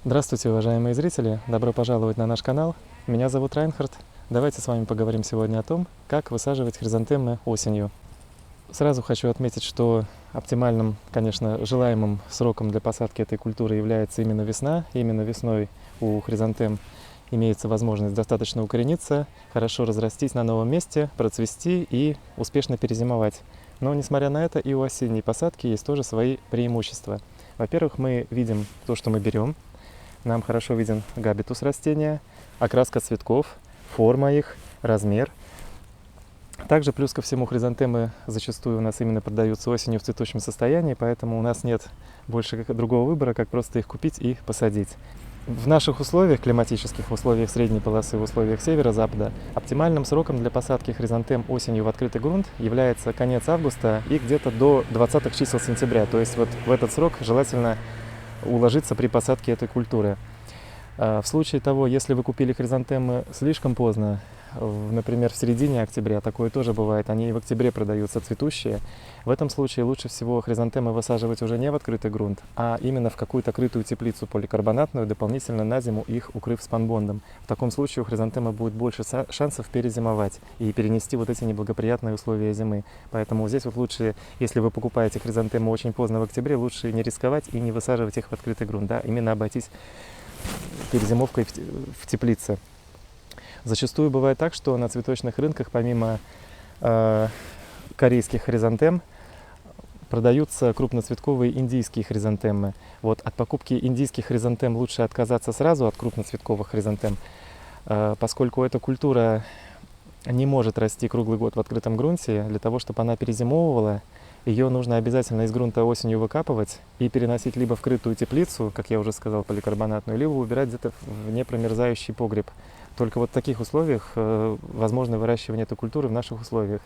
Здравствуйте, уважаемые зрители! Добро пожаловать на наш канал. Меня зовут Райнхард. Давайте с вами поговорим сегодня о том, как высаживать хризантемы осенью. Сразу хочу отметить, что оптимальным, конечно, желаемым сроком для посадки этой культуры является именно весна. Именно весной у хризантем имеется возможность достаточно укорениться, хорошо разрастись на новом месте, процвести и успешно перезимовать. Но, несмотря на это, и у осенней посадки есть тоже свои преимущества. Во-первых, мы видим то, что мы берем. Нам хорошо виден габитус растения, окраска цветков, форма их, размер. Также плюс ко всему хризантемы зачастую у нас именно продаются осенью в цветущем состоянии, поэтому у нас нет больше другого выбора, как просто их купить и посадить. В наших условиях, климатических условиях средней полосы, в условиях северо-запада, оптимальным сроком для посадки хризантем осенью в открытый грунт является конец августа и где-то до 20-х чисел сентября. То есть вот в этот срок желательно уложиться при посадке этой культуры. В случае того, если вы купили хризантемы слишком поздно, например, в середине октября, такое тоже бывает, они и в октябре продаются цветущие, в этом случае лучше всего хризантемы высаживать уже не в открытый грунт, а именно в какую-то крытую теплицу поликарбонатную, дополнительно на зиму их укрыв спанбондом. В таком случае у хризантемы будет больше шансов перезимовать и перенести вот эти неблагоприятные условия зимы. Поэтому здесь вот лучше, если вы покупаете хризантемы очень поздно в октябре, лучше не рисковать и не высаживать их в открытый грунт, да, именно обойтись перезимовкой в теплице. Зачастую бывает так, что на цветочных рынках помимо корейских хризантем продаются крупноцветковые индийские хризантемы. Вот от покупки индийских хризантем лучше отказаться сразу от крупноцветковых хризантем, поскольку эта культура не может расти круглый год в открытом грунте. Для того, чтобы она перезимовывала, ее нужно обязательно из грунта осенью выкапывать и переносить либо в крытую теплицу, как я уже сказал, поликарбонатную, либо убирать где-то в непромерзающий погреб. Только вот в таких условиях возможно выращивание этой культуры в наших условиях.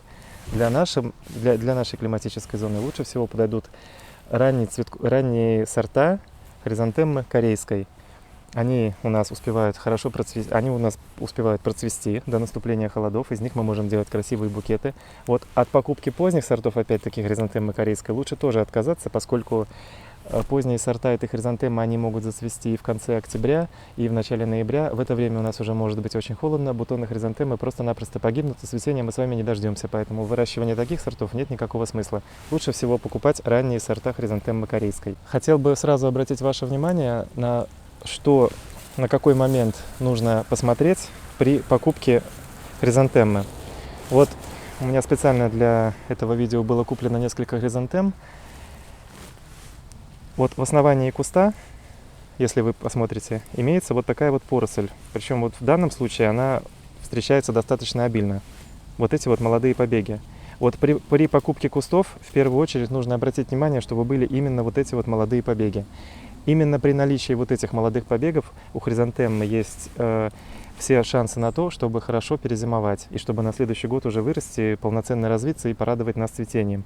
Для нашей климатической зоны лучше всего подойдут ранние сорта хризантемы корейской. Они у нас успевают процвести до наступления холодов, из них мы можем делать красивые букеты. Вот от покупки поздних сортов, опять-таки, хризантемы корейской лучше тоже отказаться, поскольку поздние сорта этой хризантемы, они могут зацвести и в конце октября, и в начале ноября. В это время у нас уже может быть очень холодно, бутоны хризантемы просто-напросто погибнут, и цветения мы с вами не дождемся, поэтому выращивание таких сортов нет никакого смысла. Лучше всего покупать ранние сорта хризантемы корейской. Хотел бы сразу обратить ваше внимание на какой момент нужно посмотреть при покупке хризантемы. Вот у меня специально для этого видео было куплено несколько хризантем. Вот в основании куста, если вы посмотрите, имеется вот такая вот поросль. Причем вот в данном случае она встречается достаточно обильно. Вот эти вот молодые побеги. Вот при покупке кустов в первую очередь нужно обратить внимание, чтобы были именно вот эти вот молодые побеги. Именно при наличии вот этих молодых побегов у хризантемы есть все шансы на то, чтобы хорошо перезимовать и чтобы на следующий год уже вырасти, полноценно развиться и порадовать нас цветением.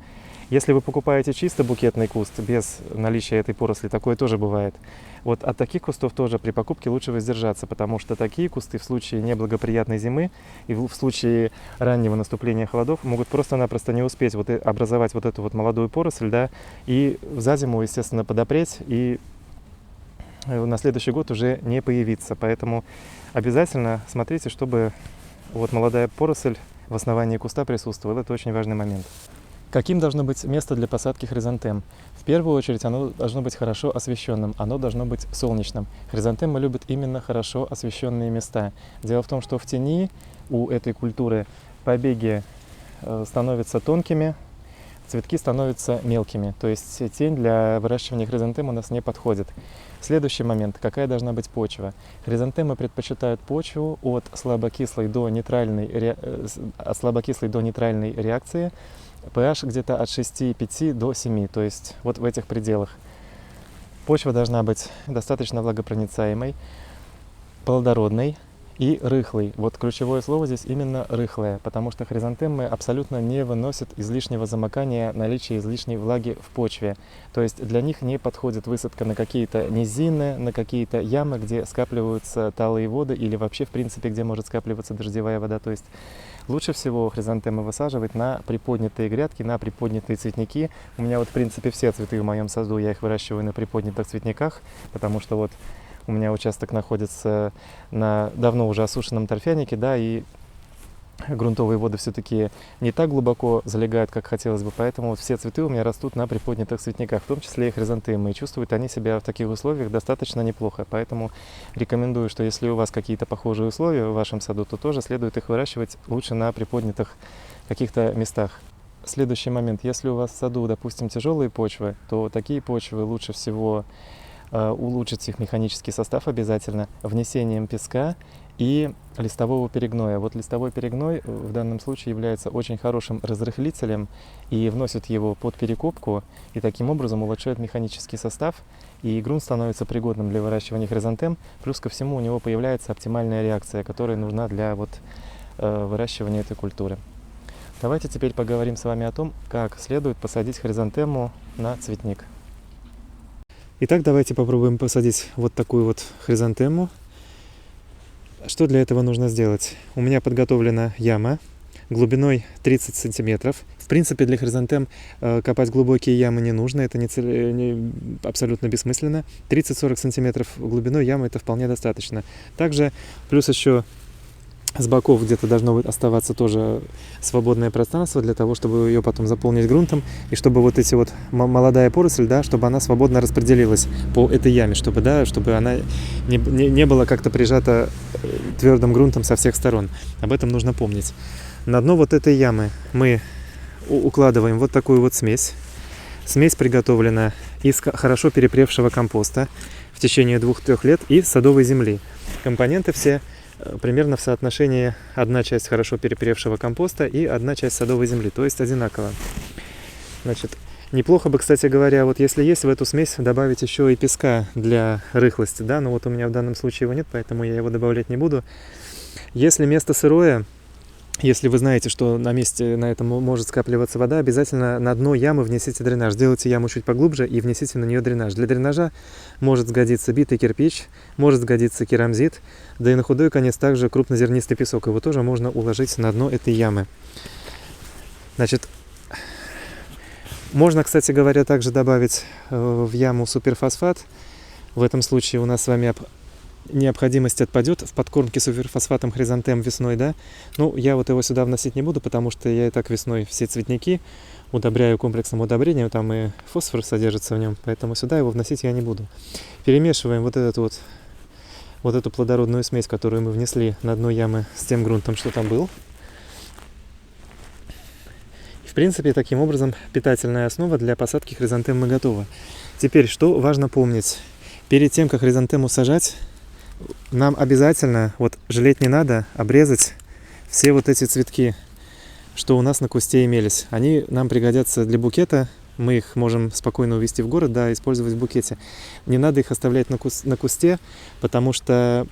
Если вы покупаете чисто букетный куст без наличия этой поросли, такое тоже бывает. Вот от таких кустов тоже при покупке лучше воздержаться, потому что такие кусты в случае неблагоприятной зимы и в случае раннего наступления холодов могут просто-напросто не успеть образовать вот эту вот молодую поросль, да, и за зиму, естественно, подопреть и на следующий год уже не появиться. Поэтому обязательно смотрите, чтобы вот молодая поросль в основании куста присутствовала. Это очень важный момент. Каким должно быть место для посадки хризантем? В первую очередь оно должно быть хорошо освещенным, оно должно быть солнечным. Хризантемы любят именно хорошо освещенные места. Дело в том, что в тени у этой культуры побеги становятся тонкими, цветки становятся мелкими. То есть тень для выращивания хризантем у нас не подходит. Следующий момент. Какая должна быть почва? Хризантемы предпочитают почву от слабокислой до нейтральной реакции. pH где-то от 6,5 до 7, то есть вот в этих пределах. Почва должна быть достаточно влагопроницаемой, плодородной и рыхлой. Вот ключевое слово здесь именно рыхлая, потому что хризантемы абсолютно не выносят излишнего замокания, наличия излишней влаги в почве. То есть для них не подходит высадка на какие-то низины, на какие-то ямы, где скапливаются талые воды или вообще в принципе где может скапливаться дождевая вода. То есть лучше всего хризантемы высаживать на приподнятые грядки, на приподнятые цветники. У меня вот в принципе все цветы в моем саду, я их выращиваю на приподнятых цветниках, потому что вот у меня участок находится на давно уже осушенном торфянике, да, и грунтовые воды все-таки не так глубоко залегают, как хотелось бы, поэтому вот все цветы у меня растут на приподнятых цветниках, в том числе и хризантемы, и чувствуют они себя в таких условиях достаточно неплохо, поэтому рекомендую, что если у вас какие-то похожие условия в вашем саду, то тоже следует их выращивать лучше на приподнятых каких-то местах. Следующий момент, если у вас в саду, допустим, тяжелые почвы, то такие почвы лучше всего улучшить их механический состав обязательно внесением песка и листового перегноя. Вот листовой перегной в данном случае является очень хорошим разрыхлителем и вносит его под перекопку, и таким образом улучшает механический состав, и грунт становится пригодным для выращивания хризантем. Плюс ко всему у него появляется оптимальная реакция, которая нужна для выращивания этой культуры. Давайте теперь поговорим с вами о том, как следует посадить хризантему на цветник. Итак, давайте попробуем посадить вот такую вот хризантему. Что для этого нужно сделать? У меня подготовлена яма глубиной 30 сантиметров. В принципе, для хризантем копать глубокие ямы не нужно, это абсолютно бессмысленно. 30-40 сантиметров глубиной ямы это вполне достаточно. Также плюс еще с боков где-то должно оставаться тоже свободное пространство для того, чтобы ее потом заполнить грунтом, и чтобы вот эти вот молодая поросль, да, чтобы она свободно распределилась по этой яме, чтобы она не была как-то прижата твердым грунтом со всех сторон. Об этом нужно помнить. На дно вот этой ямы мы укладываем вот такую вот смесь. Смесь приготовлена из хорошо перепревшего компоста в течение 2-3 лет и садовой земли. Компоненты все примерно в соотношении 1 часть хорошо перепревшего компоста и 1 часть садовой земли, то есть одинаково. Значит, неплохо бы, кстати говоря, вот если есть в эту смесь добавить еще и песка для рыхлости, да, но вот у меня в данном случае его нет, поэтому я его добавлять не буду. Если место сырое, если вы знаете, что на месте на этом может скапливаться вода, обязательно на дно ямы внесите дренаж. Сделайте яму чуть поглубже и внесите на нее дренаж. Для дренажа может сгодиться битый кирпич, может сгодиться керамзит, да и на худой конец также крупнозернистый песок. Его тоже можно уложить на дно этой ямы. Значит, можно, кстати говоря, также добавить в яму суперфосфат. В этом случае у нас с вами необходимость отпадет в подкормке суперфосфатом хризантем весной, да. Ну, я вот его сюда вносить не буду, потому что я и так весной все цветники удобряю комплексным удобрением, там и фосфор содержится в нем, поэтому сюда его вносить я не буду. Перемешиваем вот эту плодородную смесь, которую мы внесли на дно ямы с тем грунтом, что там был. И, в принципе, таким образом питательная основа для посадки хризантемы готова. Теперь, что важно помнить? Перед тем, как хризантему сажать, нам обязательно, вот жалеть не надо, обрезать все вот эти цветки, что у нас на кусте имелись. Они нам пригодятся для букета, мы их можем спокойно увезти в город, да, использовать в букете. Не надо их оставлять на кусте, потому что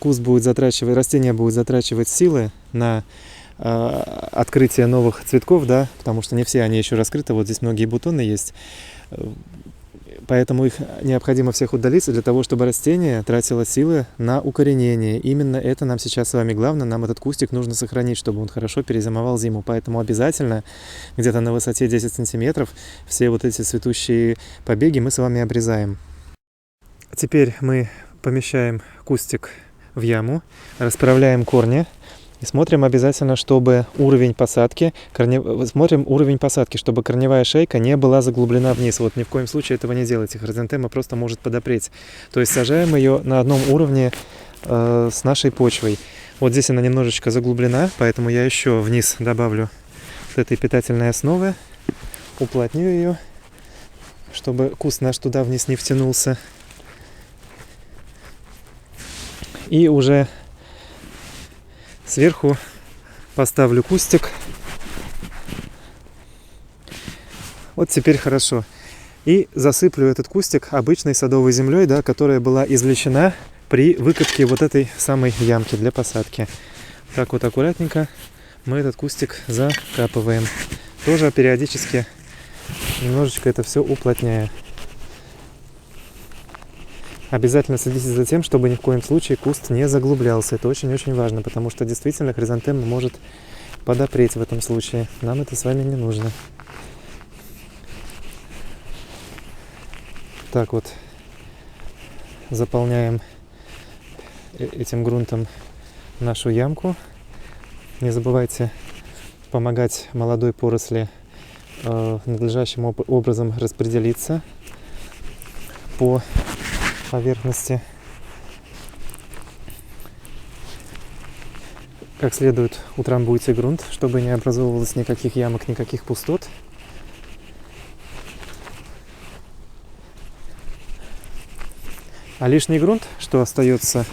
растение будет затрачивать силы на открытие новых цветков, да, потому что не все они еще раскрыты, вот здесь многие бутоны есть. Поэтому их необходимо всех удалить для того, чтобы растение тратило силы на укоренение. Именно это нам сейчас с вами главное. Нам этот кустик нужно сохранить, чтобы он хорошо перезимовал зиму. Поэтому обязательно где-то на высоте 10 сантиметров все вот эти цветущие побеги мы с вами обрезаем. Теперь мы помещаем кустик в яму, расправляем корни. И смотрим обязательно, чтобы уровень посадки, чтобы корневая шейка не была заглублена вниз. Вот ни в коем случае этого не делайте. Хризантема просто может подопреть. То есть сажаем ее на одном уровне с нашей почвой. Вот здесь она немножечко заглублена, поэтому я еще вниз добавлю вот этой питательной основы, уплотню ее, чтобы куст наш туда вниз не втянулся. И уже сверху поставлю кустик. Вот теперь хорошо. И засыплю этот кустик обычной садовой землей, да, которая была извлечена при выкопке вот этой самой ямки для посадки. Так вот аккуратненько мы этот кустик закапываем. Тоже периодически немножечко это все уплотняя. Обязательно следите за тем, чтобы ни в коем случае куст не заглублялся. Это очень-очень важно, потому что действительно хризантема может подопреть в этом случае. Нам это с вами не нужно. Так вот. заполняем этим грунтом нашу ямку. Не забывайте помогать молодой поросли надлежащим образом распределиться по поверхности. Как следует утрамбуйте грунт, чтобы не образовывалось никаких ямок, никаких пустот. А лишний грунт, что остается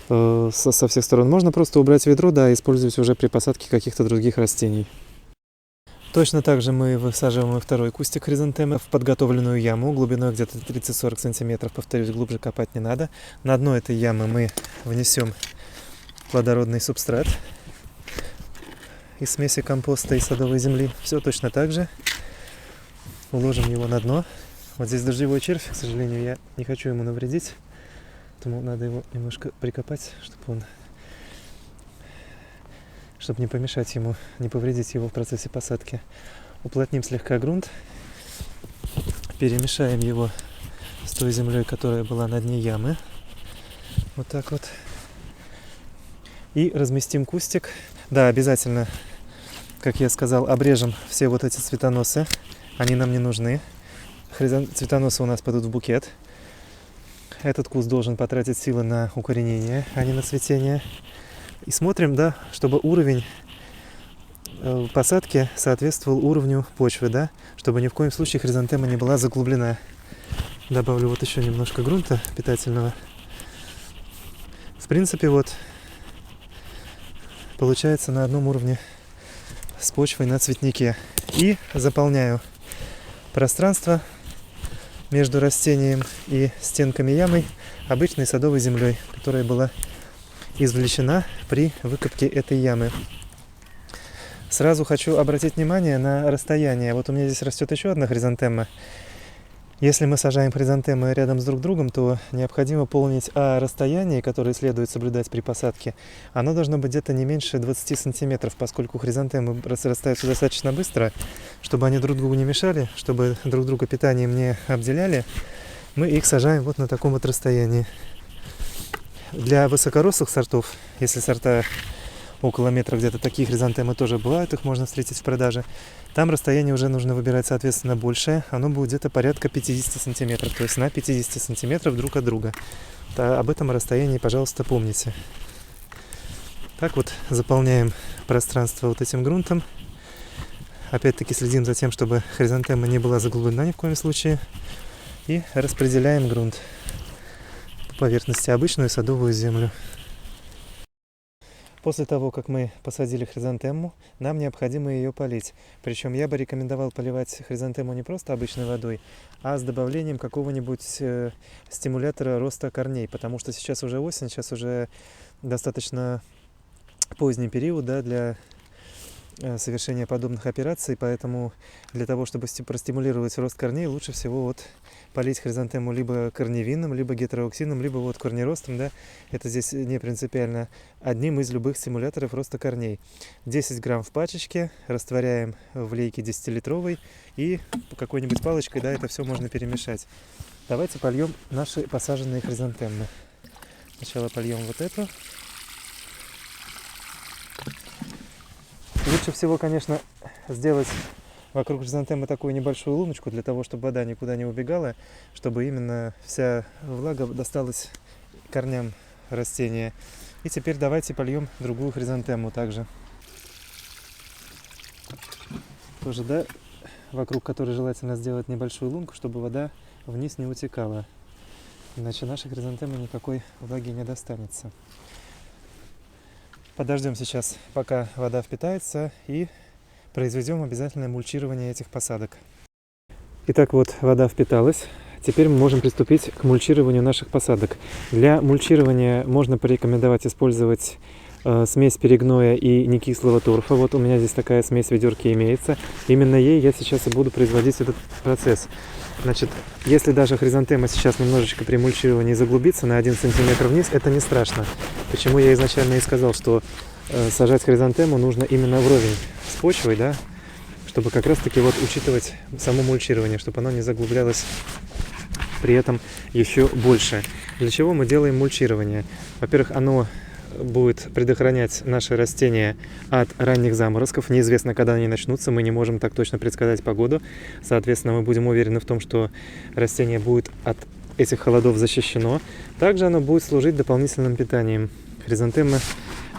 со всех сторон, можно просто убрать в ведро, да, и использовать уже при посадке каких-то других растений. Точно так же мы высаживаем и второй кустик хризантемы в подготовленную яму глубиной где-то 30-40 сантиметров. Повторюсь, глубже копать не надо. На дно этой ямы мы внесем плодородный субстрат из смеси компоста и садовой земли. Все точно так же. Уложим его на дно. Вот здесь дождевой червь, к сожалению, я не хочу ему навредить. Поэтому надо его немножко прикопать, чтобы не помешать ему, не повредить его в процессе посадки. Уплотним слегка грунт, перемешаем его с той землей, которая была на дне ямы. Вот так вот. И разместим кустик. Да, обязательно, как я сказал, обрежем все вот эти цветоносы. Они нам не нужны. Цветоносы у нас пойдут в букет. Этот куст должен потратить силы на укоренение, а не на цветение. И смотрим, да, чтобы уровень посадки соответствовал уровню почвы, да, чтобы ни в коем случае хризантема не была заглублена. Добавлю вот еще немножко грунта питательного. В принципе, вот получается на одном уровне с почвой на цветнике. И заполняю пространство между растением и стенками ямы обычной садовой землей, которая была извлечена при выкопке этой ямы. Сразу хочу обратить внимание на расстояние. Вот у меня здесь растет еще одна хризантема. Если мы сажаем хризантемы рядом с друг другом, то необходимо помнить о расстоянии, которое следует соблюдать при посадке. Оно должно быть где-то не меньше 20 сантиметров, поскольку хризантемы разрастаются достаточно быстро. Чтобы они друг другу не мешали, чтобы друг друга питанием не обделяли, мы их сажаем вот на таком вот расстоянии. Для высокорослых сортов, если сорта около метра где-то, такие хризантемы тоже бывают, их можно встретить в продаже. Там расстояние уже нужно выбирать, соответственно, большее. Оно будет где-то порядка 50 сантиметров, то есть на 50 сантиметров друг от друга. Об этом расстоянии, пожалуйста, помните. Так вот, заполняем пространство вот этим грунтом. Опять-таки следим за тем, чтобы хризантема не была заглублена ни в коем случае. И распределяем грунт по поверхности, обычную садовую землю. После того, как мы посадили хризантему, нам необходимо ее полить. Причем я бы рекомендовал поливать хризантему не просто обычной водой, а с добавлением какого-нибудь стимулятора роста корней. Потому что сейчас уже осень, сейчас уже достаточно поздний период, да, для совершения подобных операций. Поэтому для того, чтобы простимулировать рост корней, лучше всего вот полить хризантему либо корневином, либо гетерооксином, либо вот корнеростом, да, это здесь не принципиально, одним из любых стимуляторов роста корней. 10 грамм в пачечке, растворяем в лейке 10-литровой и какой-нибудь палочкой, да, это все можно перемешать. Давайте польем наши посаженные хризантемы. Сначала польем вот эту. Лучше всего, конечно, сделать вокруг хризантемы такую небольшую луночку, для того, чтобы вода никуда не убегала, чтобы именно вся влага досталась корням растения. И теперь давайте польем другую хризантему также. Тоже, да, вокруг которой желательно сделать небольшую лунку, чтобы вода вниз не утекала. Иначе нашей хризантемы никакой влаги не достанется. Подождем сейчас, пока вода впитается, и произведем обязательное мульчирование этих посадок. Итак, вот вода впиталась. Теперь мы можем приступить к мульчированию наших посадок. Для мульчирования можно порекомендовать использовать смесь перегноя и некислого торфа. Вот у меня здесь такая смесь в ведерке имеется. Именно ей я сейчас и буду производить этот процесс. Значит, если даже хризантема сейчас немножечко при мульчировании заглубится на 1 сантиметр вниз, это не страшно. Почему я изначально и сказал, что сажать хризантему нужно именно вровень с почвой, да, чтобы как раз таки вот учитывать само мульчирование, чтобы оно не заглублялось при этом еще больше. Для чего мы делаем мульчирование? Во-первых, оно будет предохранять наши растения от ранних заморозков. Неизвестно, когда они начнутся, мы не можем так точно предсказать погоду. Соответственно, мы будем уверены в том, что растение будет от этих холодов защищено. Также оно будет служить дополнительным питанием. Хризантемы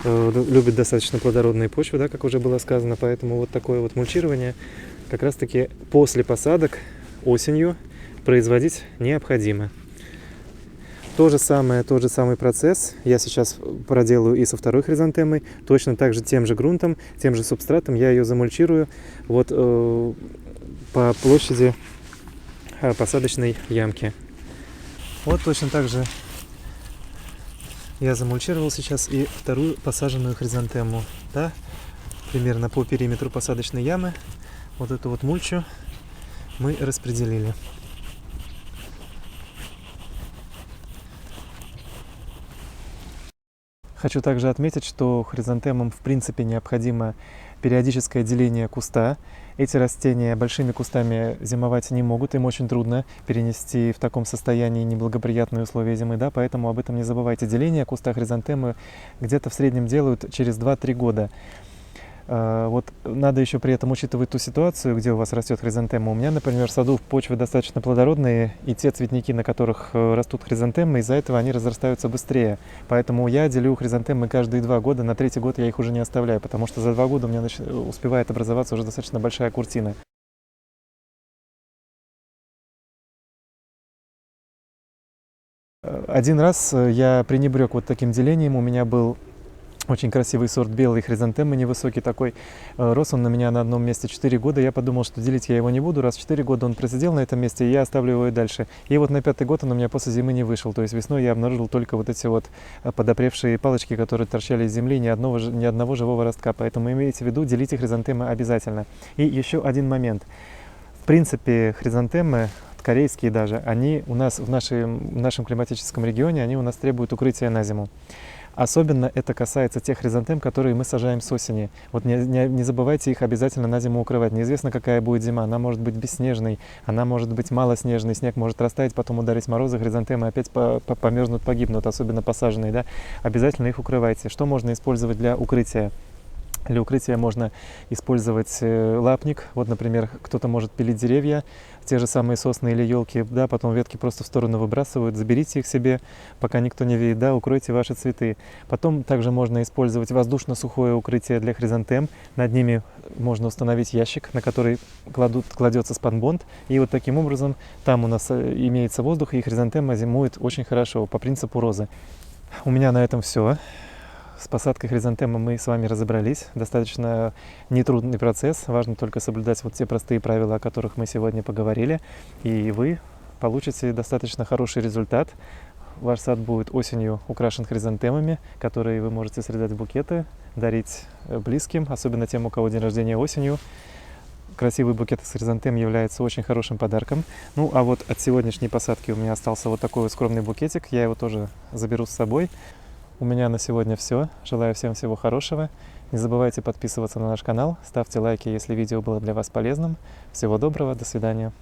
любят достаточно плодородные почвы, да, как уже было сказано, поэтому вот такое вот мульчирование как раз-таки после посадок осенью производить необходимо. Тот же самый процесс я сейчас проделаю и со второй хризантемой. Точно так же тем же грунтом, тем же субстратом я ее замульчирую вот по площади посадочной ямки. Вот точно так же я замульчировал сейчас и вторую посаженную хризантему. Да? Примерно по периметру посадочной ямы вот эту вот мульчу мы распределили. Хочу также отметить, что хризантемам в принципе необходимо периодическое деление куста. Эти растения большими кустами зимовать не могут, им очень трудно перенести в таком состоянии неблагоприятные условия зимы, да, поэтому об этом не забывайте. Деление куста хризантемы где-то в среднем делают через 2-3 года. Вот надо еще при этом учитывать ту ситуацию, где у вас растет хризантема. У меня, например, в саду почвы достаточно плодородные, и те цветники, на которых растут хризантемы, из-за этого они разрастаются быстрее. Поэтому я делю хризантемы каждые 2 года, на 3-й год я их уже не оставляю, потому что за 2 года у меня успевает образоваться уже достаточно большая куртина. Один раз я пренебрег вот таким делением, у меня был очень красивый сорт белой хризантемы, невысокий такой. Рос он на меня на одном месте 4 года. Я подумал, что делить я его не буду. Раз 4 года он просидел на этом месте, и я оставлю его и дальше. И вот на 5-й год он у меня после зимы не вышел. То есть весной я обнаружил только вот эти вот подопревшие палочки, которые торчали из земли, ни одного живого ростка. Поэтому имейте в виду, делите хризантемы обязательно. И еще один момент. В принципе, хризантемы, корейские даже, они у нас в нашем климатическом регионе, они у нас требуют укрытия на зиму. Особенно это касается тех хризантем, которые мы сажаем с осени. Вот не забывайте их обязательно на зиму укрывать. Неизвестно, какая будет зима. Она может быть бесснежной, она может быть малоснежной, снег может растаять, потом ударить морозы, хризантемы опять померзнут, погибнут, особенно посаженные. Да? Обязательно их укрывайте. Что можно использовать для укрытия? Для укрытия можно использовать лапник. Вот, например, кто-то может пилить деревья, те же самые сосны или елки, да, потом ветки просто в сторону выбрасывают, заберите их себе, пока никто не видит, да, укройте ваши цветы. Потом также можно использовать воздушно-сухое укрытие для хризантем. Над ними можно установить ящик, на который кладется спанбонд, и вот таким образом там у нас имеется воздух, и хризантема зимует очень хорошо, по принципу розы. У меня на этом все. С посадкой хризантемы мы с вами разобрались. Достаточно нетрудный процесс. Важно только соблюдать вот те простые правила, о которых мы сегодня поговорили. И вы получите достаточно хороший результат. Ваш сад будет осенью украшен хризантемами, которые вы можете срезать в букеты, дарить близким, особенно тем, у кого день рождения осенью. Красивый букет из хризантем является очень хорошим подарком. Ну, а вот от сегодняшней посадки у меня остался вот такой вот скромный букетик. Я его тоже заберу с собой. У меня на сегодня все. Желаю всем всего хорошего. Не забывайте подписываться на наш канал, ставьте лайки, если видео было для вас полезным. Всего доброго, до свидания.